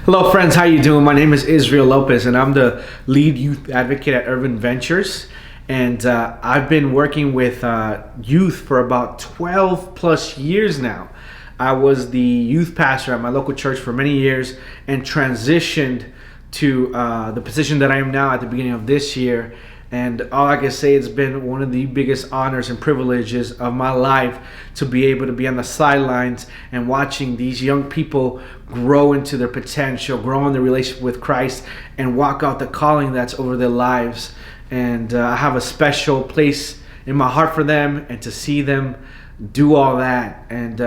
Hello friends, how you doing? My name is Israel Lopez and I'm the lead youth advocate at Urban Ventures. And I've been working with youth for about 12 plus years now. I was the youth pastor at my local church for many years and transitioned to the position that I am now at the beginning of this year. And all I can say, it's been one of the biggest honors and privileges of my life to be able to be on the sidelines and watching these young people grow into their potential, grow in their relationship with Christ, and walk out the calling that's over their lives. And I have a special place in my heart for them and to see them do all that. And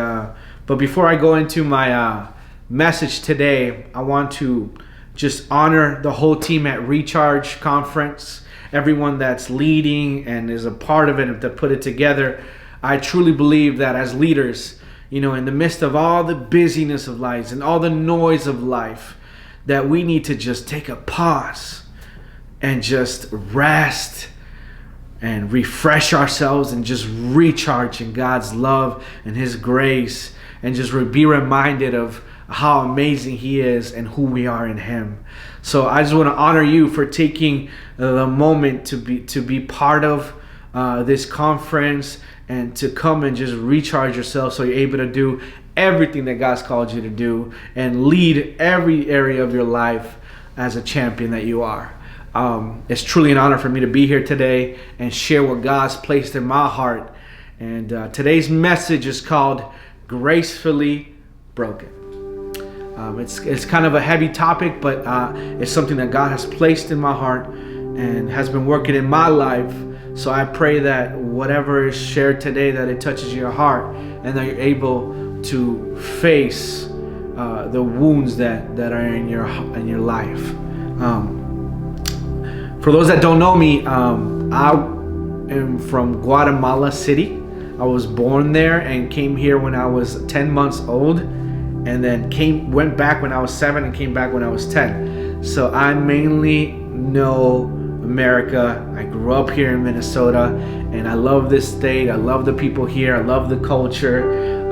but before I go into my message today, I want to just honor the whole team at Recharge Conference. Everyone that's leading and is a part of it and to put it together. I truly believe that as leaders, in the midst of all the busyness of life and all the noise of life, that we need to just take a pause and just rest and refresh ourselves and just recharge in God's love and His grace, and just be reminded of how amazing He is and who we are in Him. So I just want to honor you for taking the moment to be part of this conference and to come and just recharge yourself so you're able to do everything that God's called you to do and lead every area of your life as a champion that you are. It's truly an honor for me to be here today and share what God's placed in my heart. And today's message is called Gracefully Broken. It's kind of a heavy topic, but it's something that God has placed in my heart and has been working in my life. So I pray that whatever is shared today, that it touches your heart and that you're able to face the wounds that are in your life. For those that don't know me, I am from Guatemala City. I was born there and came here when I was 10 months old. And then went back when I was 7 and came back when I was 10. So I mainly know America. I grew up here in Minnesota, and I love this state. I love the people here. I love the culture.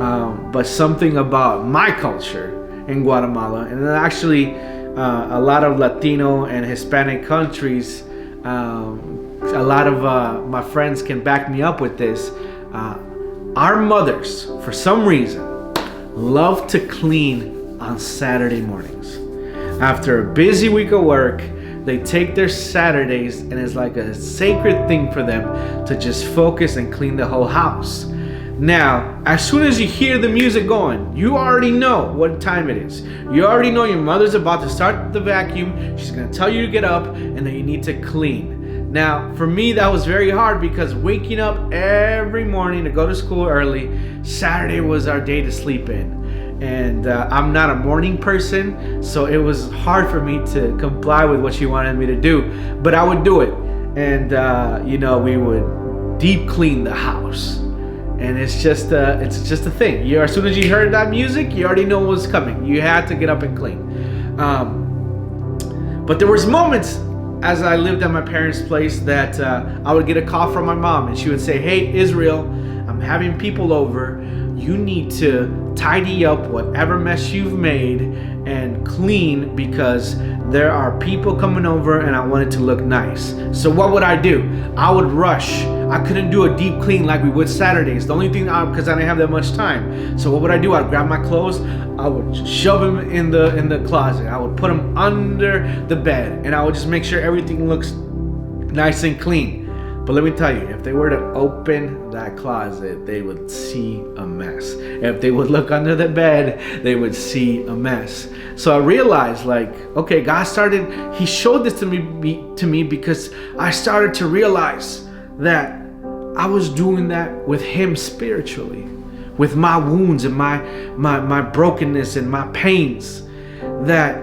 But something about my culture in Guatemala, and actually a lot of Latino and Hispanic countries, a lot of my friends can back me up with this. Our mothers, for some reason, love to clean on Saturday mornings. After a busy week of work, they take their Saturdays and it's like a sacred thing for them to just focus and clean the whole house. Now, as soon as you hear the music going, you already know what time it is. You already know your mother's about to start the vacuum. She's gonna tell you to get up and that you need to clean. Now, for me, that was very hard because waking up every morning to go to school early, Saturday was our day to sleep in. And I'm not a morning person, so it was hard for me to comply with what she wanted me to do. But I would do it. And, we would deep clean the house. And it's just a thing. As soon as you heard that music, you already know what was coming. You had to get up and clean. But there was moments as I lived at my parents' place that I would get a call from my mom and she would say, "Hey, Israel, I'm having people over. You need to tidy up whatever mess you've made and clean because there are people coming over and I want it to look nice." So what would I do? I would rush. I couldn't do a deep clean like we would Saturdays. The only thing, because I didn't have that much time. So what would I do? I'd grab my clothes. I would shove them in the closet. I would put them under the bed, and I would just make sure everything looks nice and clean. But let me tell you, if they were to open that closet, they would see a mess. If they would look under the bed, they would see a mess. So I realized, okay, He showed this to me because I started to realize that I was doing that with Him spiritually, with my wounds and my brokenness and my pains, that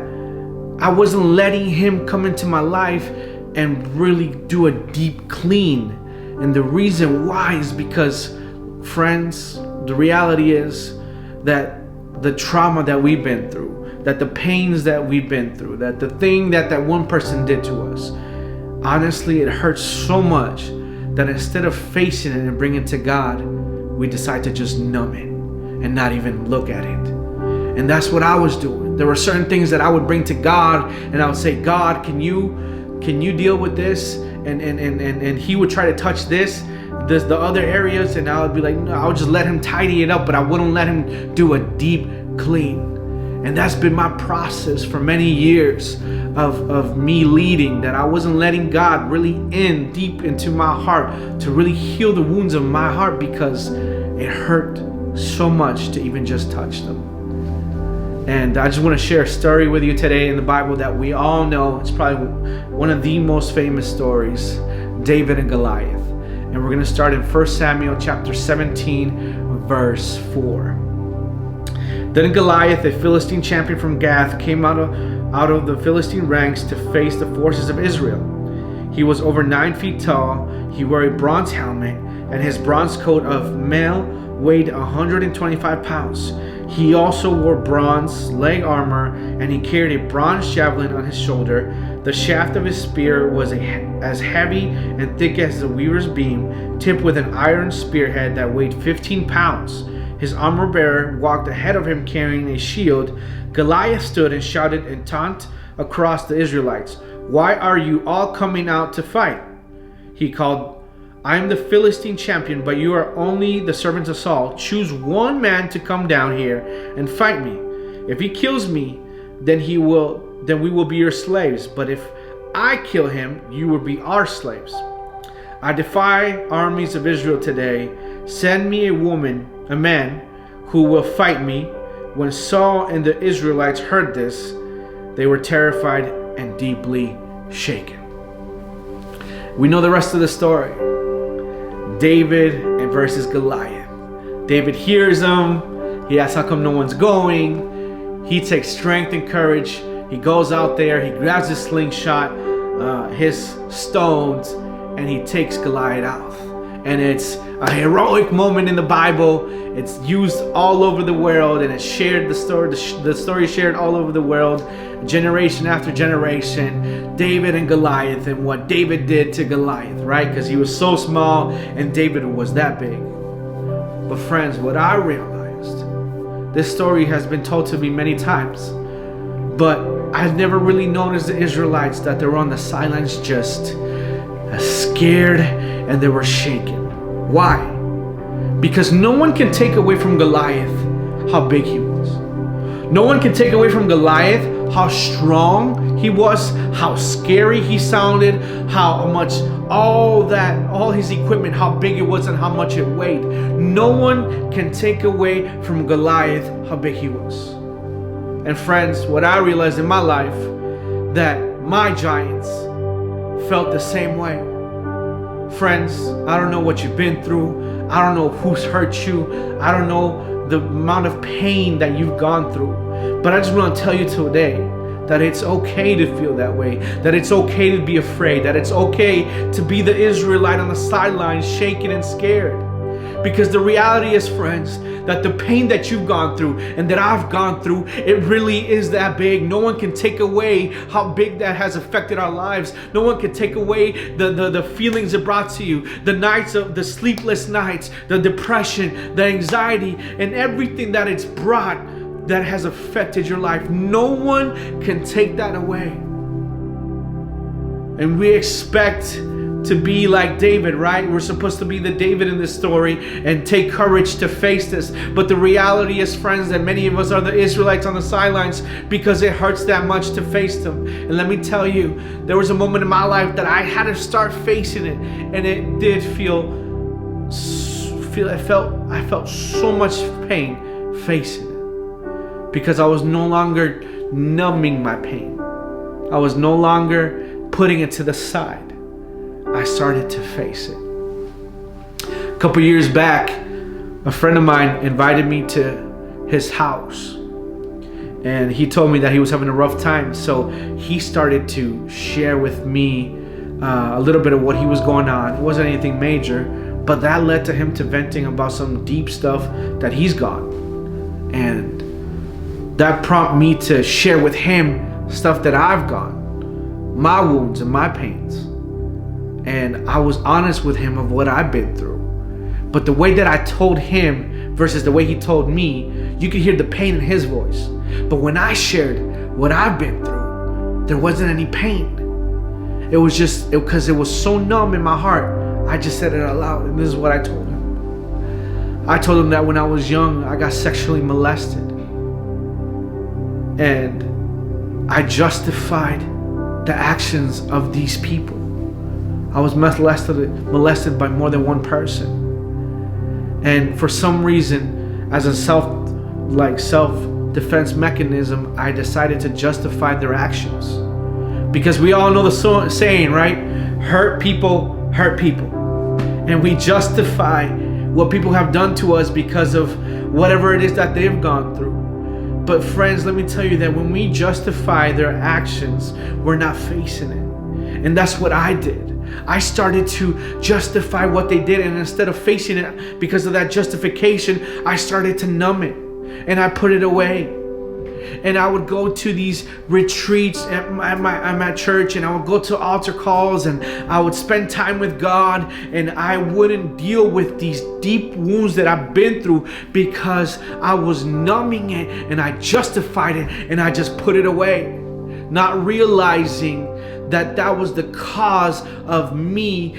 I wasn't letting Him come into my life and really do a deep clean. And the reason why is because, friends, the reality is that the trauma that we've been through, that the pains that we've been through, that the thing that one person did to us, honestly, it hurts so much that instead of facing it and bringing it to God, we decide to just numb it and not even look at it. And that's what I was doing. There were certain things that I would bring to God, and I would say, God, can you deal with this? And he would try to touch the other areas, and I would be like, no, I would just let him tidy it up, but I wouldn't let him do a deep clean. And that's been my process for many years of me leading, that I wasn't letting God really in deep into my heart to really heal the wounds of my heart, because it hurt so much to even just touch them. And I just want to share a story with you today in the Bible that we all know. It's probably one of the most famous stories, David and Goliath. And we're going to start in 1 Samuel chapter 17, verse 4. Then Goliath, a Philistine champion from Gath, came out of the Philistine ranks to face the forces of Israel. He was over 9 feet tall. He wore a bronze helmet, and his bronze coat of mail weighed 125 pounds. He also wore bronze leg armor, and he carried a bronze javelin on his shoulder. The shaft of his spear was as heavy and thick as the weaver's beam, tipped with an iron spearhead that weighed 15 pounds. His armor bearer walked ahead of him carrying a shield. Goliath stood and shouted in taunt across the Israelites, "Why are you all coming out to fight?" He called, "I am the Philistine champion, but you are only the servants of Saul. Choose one man to come down here and fight me. If he kills me, then we will be your slaves. But if I kill him, you will be our slaves. I defy armies of Israel today. Send me a man who will fight me." When Saul and the Israelites heard this, they were terrified and deeply shaken. We know the rest of the story. David versus Goliath. David hears him. He asks how come no one's going. He takes strength and courage. He goes out there. He grabs his slingshot, his stones, and he takes Goliath out. And it's a heroic moment in the Bible. It's used all over the world, and it's shared. The story is shared all over the world, generation after generation. David and Goliath, and what David did to Goliath, right? Because he was so small, and David was that big. But friends, what I realized, this story has been told to me many times, but I've never really noticed the Israelites, that they were on the sidelines just scared, and they were shaken. Why? Because no one can take away from Goliath how big he was. No one can take away from Goliath how strong he was, how scary he sounded, how much all his equipment, how big it was and how much it weighed. No one can take away from Goliath how big he was. And friends, what I realized in my life, that my giants felt the same way. Friends, I don't know what you've been through. I don't know who's hurt you. I don't know the amount of pain that you've gone through. But I just want to tell you today that it's okay to feel that way. That it's okay to be afraid. That it's okay to be the Israelite on the sidelines, shaken and scared. Because the reality is, friends, that the pain that you've gone through and that I've gone through, it really is that big. No one can take away how big that has affected our lives. No one can take away the feelings it brought to you, the nights of the sleepless nights, the depression, the anxiety, and everything that it's brought that has affected your life. No one can take that away. And we expect to be like David, right? We're supposed to be the David in this story and take courage to face this. But the reality is, friends, that many of us are the Israelites on the sidelines because it hurts that much to face them. And let me tell you, there was a moment in my life that I had to start facing it, and it did I felt so much pain facing it, because I was no longer numbing my pain. I was no longer putting it to the side. I started to face it. A couple years back, a friend of mine invited me to his house, and he told me that he was having a rough time. So he started to share with me a little bit of what he was going on. It wasn't anything major, but that led to him to venting about some deep stuff that he's gone. And that prompted me to share with him stuff that I've gone, my wounds and my pains. And I was honest with him of what I've been through. But the way that I told him versus the way he told me, You could hear the pain in his voice. But when I shared what I've been through, there wasn't any pain. It was just, because it was so numb in my heart, I just said it out loud. And this is what I told him. I told him that when I was young, I got sexually molested. And I justified the actions of these people. I was molested by more than one person. And for some reason, as a self-defense mechanism, I decided to justify their actions. Because we all know the saying, right? Hurt people hurt people. And we justify what people have done to us because of whatever it is that they've gone through. But friends, let me tell you that when we justify their actions, we're not facing it. And that's what I did. I started to justify what they did, and instead of facing it because of that justification, I started to numb it, and I put it away. And I would go to these retreats at my church, and I would go to altar calls, and I would spend time with God, and I wouldn't deal with these deep wounds that I've been through because I was numbing it, and I justified it, and I just put it away, not realizing that was the cause of me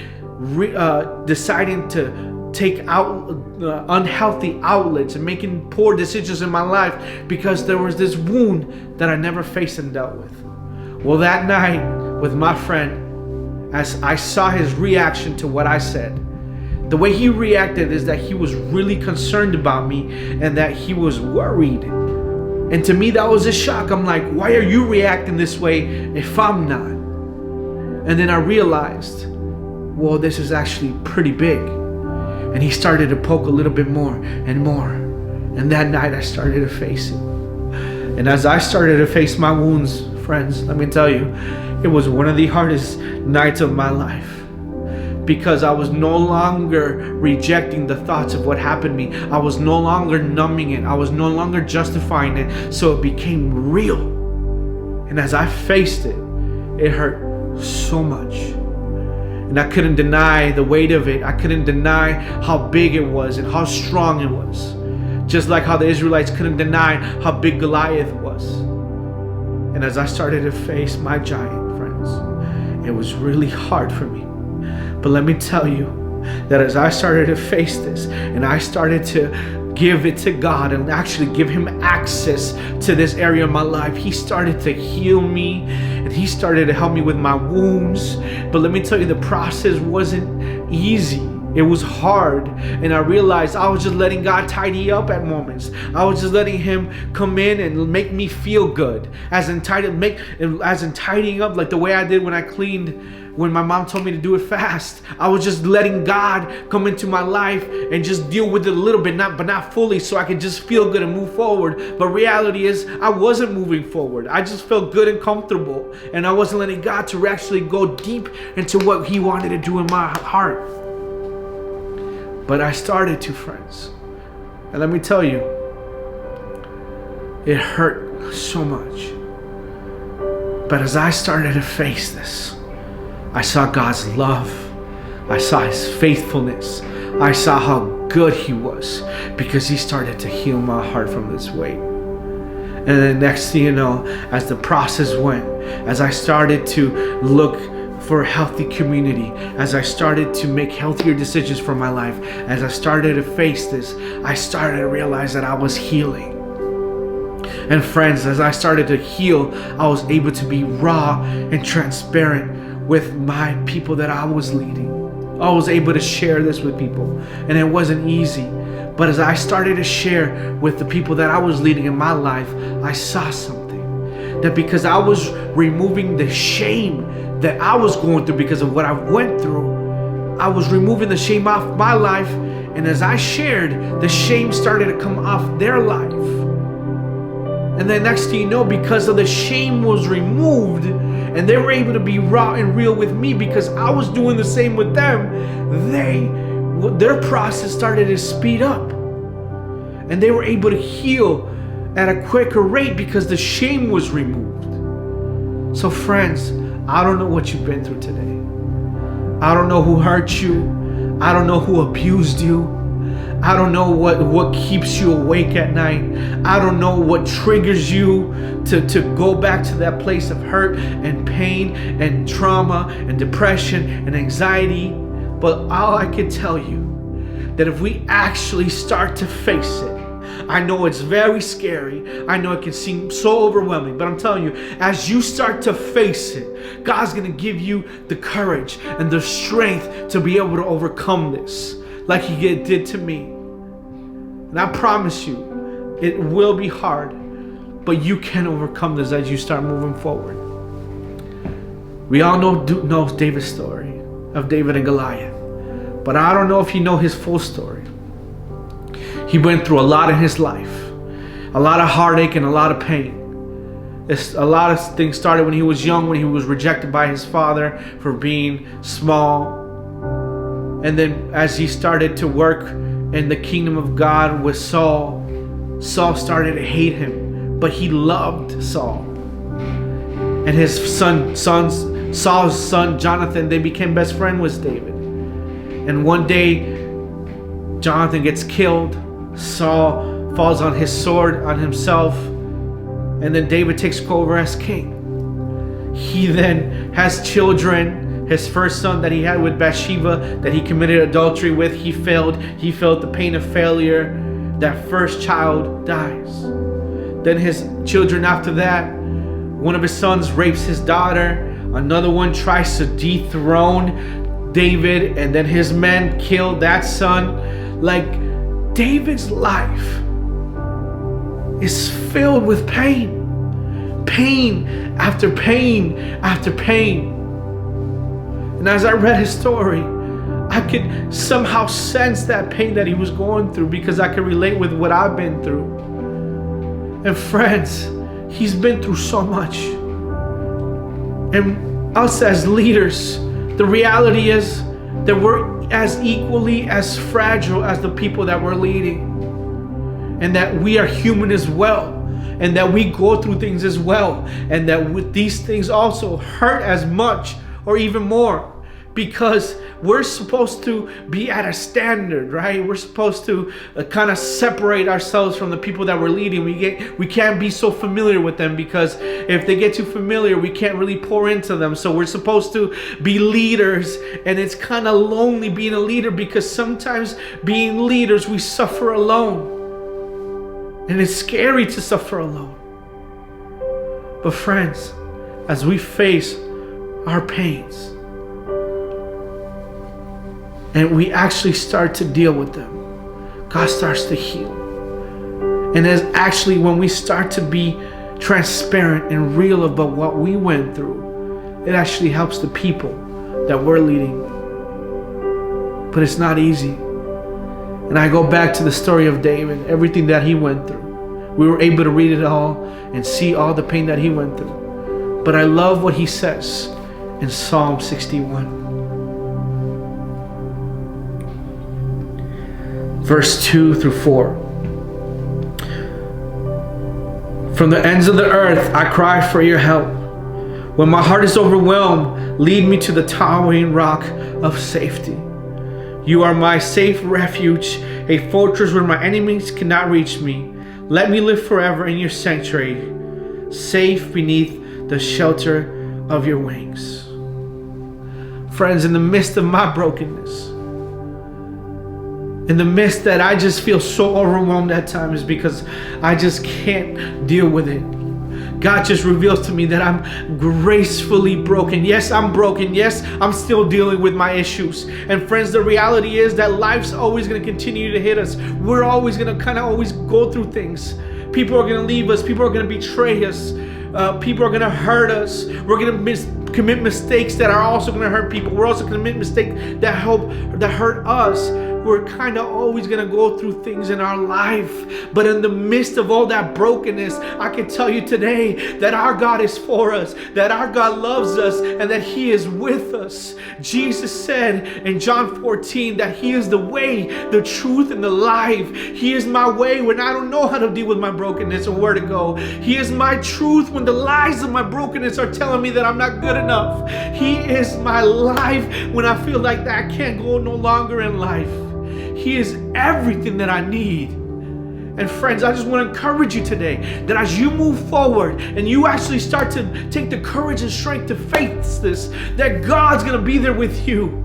deciding to take out unhealthy outlets and making poor decisions in my life because there was this wound that I never faced and dealt with. Well, that night with my friend, as I saw his reaction to what I said, the way he reacted is that he was really concerned about me and that he was worried. And to me, that was a shock. I'm like, why are you reacting this way if I'm not? And then I realized, well, this is actually pretty big. And he started to poke a little bit more and more. And that night I started to face it. And as I started to face my wounds, friends, let me tell you, it was one of the hardest nights of my life. Because I was no longer rejecting the thoughts of what happened to me. I was no longer numbing it. I was no longer justifying it. So it became real. And as I faced it, it hurt so much. And I couldn't deny the weight of it. I couldn't deny how big it was and how strong it was. Just like how the Israelites couldn't deny how big Goliath was. And as I started to face my giant, friends, it was really hard for me. But let me tell you that as I started to face this and I started to give it to God and actually give him access to this area of my life, he started to heal me and he started to help me with my wounds. But let me tell you, the process wasn't easy. It was hard, and I realized I was just letting God tidy up at moments. I was just letting him come in and make me feel good, as in tidying up, like the way I did when I cleaned when my mom told me to do it fast. I was just letting God come into my life and just deal with it a little bit, but not fully, so I could just feel good and move forward. But reality is, I wasn't moving forward. I just felt good and comfortable, and I wasn't letting God to actually go deep into what he wanted to do in my heart. But I started to, friends. And let me tell you, it hurt so much. But as I started to face this, I saw God's love. I saw his faithfulness. I saw how good he was, because he started to heal my heart from this weight. And then next thing you know, as the process went, as I started to look for a healthy community, as I started to make healthier decisions for my life, as I started to face this, I started to realize that I was healing. And friends, as I started to heal, I was able to be raw and transparent with my people that I was leading. I was able to share this with people, and it wasn't easy. But as I started to share with the people that I was leading in my life, I saw something. That because I was removing the shame that I was going through because of what I went through, I was removing the shame off my life. And as I shared, the shame started to come off their life. And then next thing you know, because of the shame was removed, and they were able to be raw and real with me because I was doing the same with them, their process started to speed up. And they were able to heal at a quicker rate because the shame was removed. So friends, I don't know what you've been through today. I don't know who hurt you. I don't know who abused you. I don't know what keeps you awake at night. I don't know what triggers you to go back to that place of hurt and pain and trauma and depression and anxiety. But all I can tell you, that if we actually start to face it, I know it's very scary. I know it can seem so overwhelming, but I'm telling you, as you start to face it, God's going to give you the courage and the strength to be able to overcome this like He did to me. And I promise you, it will be hard, but you can overcome this as you start moving forward. We all know David's story of David and Goliath, but I don't know if you know his full story. He went through a lot in his life, a lot of heartache and a lot of pain. A lot of things started when he was young, when he was rejected by his father for being small. And then as he started to work in the kingdom of God with Saul, Saul started to hate him, but he loved Saul. And his Saul's son Jonathan, they became best friends with David. And one day, Jonathan gets killed. Saul falls on his sword on himself, and then David takes over as king. He then has children. His first son that he had with Bathsheba, that he committed adultery with, he failed. He felt the pain of failure. That first child dies. Then his children after that, one of his sons rapes his daughter. Another one tries to dethrone David, and then his men kill that son. Like, David's life is filled with pain. Pain after pain after pain. And as I read his story, I could somehow sense that pain that he was going through, because I could relate with what I've been through. And friends, he's been through so much. And us as leaders, the reality is that we're as equally as fragile as the people that we're leading, and that we are human as well, and that we go through things as well, and that with these things also hurt as much or even more, because we're supposed to be at a standard, right? We're supposed to kind of separate ourselves from the people that we're leading. We can't be so familiar with them, because if they get too familiar, we can't really pour into them. So we're supposed to be leaders, and it's kind of lonely being a leader, because sometimes being leaders, we suffer alone, and it's scary to suffer alone. But friends, as we face our pains, and we actually start to deal with them, God starts to heal. And as actually when we start to be transparent and real about what we went through, it actually helps the people that we're leading. But it's not easy. And I go back to the story of David, everything that he went through. We were able to read it all and see all the pain that he went through. But I love what he says in Psalm 61. Verse 2 through 4. From the ends of the earth, I cry for your help. When my heart is overwhelmed, lead me to the towering rock of safety. You are my safe refuge, a fortress where my enemies cannot reach me. Let me live forever in your sanctuary, safe beneath the shelter of your wings. Friends, in the midst of my brokenness, in the midst that I just feel so overwhelmed at times because I just can't deal with it, God just reveals to me that I'm gracefully broken. Yes, I'm broken. Yes, I'm still dealing with my issues. And friends, the reality is that life's always going to continue to hit us. We're always going to kind of always go through things. People are going to leave us. People are going to betray us. People are going to hurt us. We're going to commit mistakes that are also going to hurt people. We're also going to commit mistakes that hurt us. We're kind of always going to go through things in our life. But in the midst of all that brokenness, I can tell you today that our God is for us, that our God loves us, and that He is with us. Jesus said in John 14 that He is the way, the truth, and the life. He is my way when I don't know how to deal with my brokenness and where to go. He is my truth when the lies of my brokenness are telling me that I'm not good enough. He is my life when I feel like that I can't go no longer in life. He is everything that I need. And friends, I just want to encourage you today that as you move forward and you actually start to take the courage and strength to face this, that God's going to be there with you.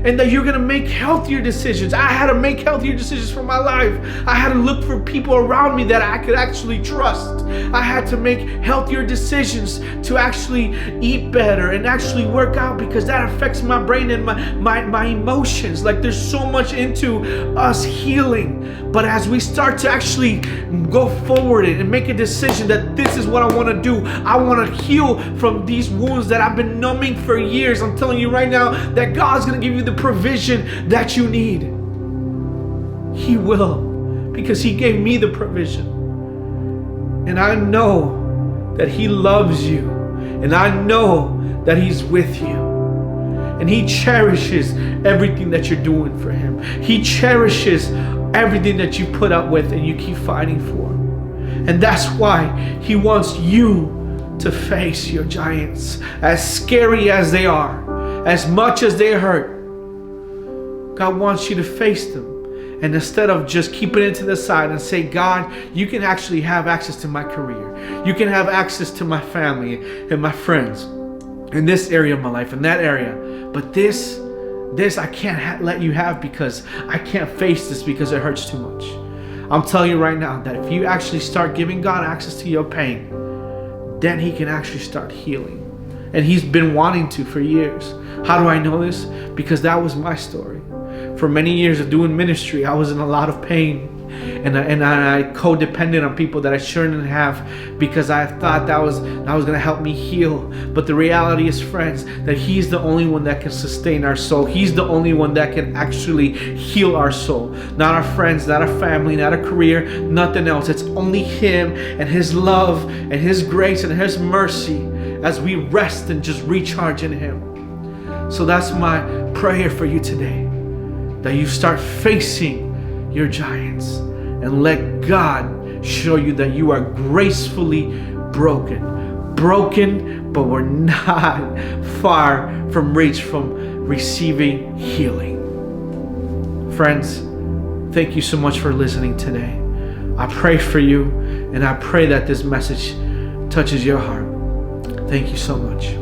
And that you're going to make healthier decisions. I had to make healthier decisions for my life. I had to look for people around me that I could actually trust. I had to make healthier decisions to actually eat better and actually work out, because that affects my brain and my emotions. Like, there's so much into us healing. But as we start to actually go forward and make a decision that this is what I want to do, I want to heal from these wounds that I've been numbing for years. I'm telling you right now that God's going to give you the provision that you need. He will, because He gave me the provision. And I know that He loves you, and I know that He's with you, and He cherishes everything that you're doing for Him. He cherishes everything that you put up with and you keep fighting for. And that's why He wants you to face your giants, as scary as they are, as much as they hurt. God wants you to face them. And instead of just keeping it to the side and say, God, you can actually have access to my career. You can have access to my family and my friends in this area of my life, in that area. But this I can't let you have, because I can't face this because it hurts too much. I'm telling you right now that if you actually start giving God access to your pain, then He can actually start healing. And He's been wanting to for years. How do I know this? Because that was my story. For many years of doing ministry, I was in a lot of pain, and I codepended on people that I shouldn't have, because I thought that was going to help me heal. But the reality is, friends, that He's the only one that can sustain our soul. He's the only one that can actually heal our soul. Not our friends, not our family, not a career, nothing else. It's only Him and His love and His grace and His mercy as we rest and just recharge in Him. So that's my prayer for you today, that you start facing your giants and let God show you that you are gracefully broken. Broken, but we're not far from reach from receiving healing. Friends, thank you so much for listening today. I pray for you, and I pray that this message touches your heart. Thank you so much.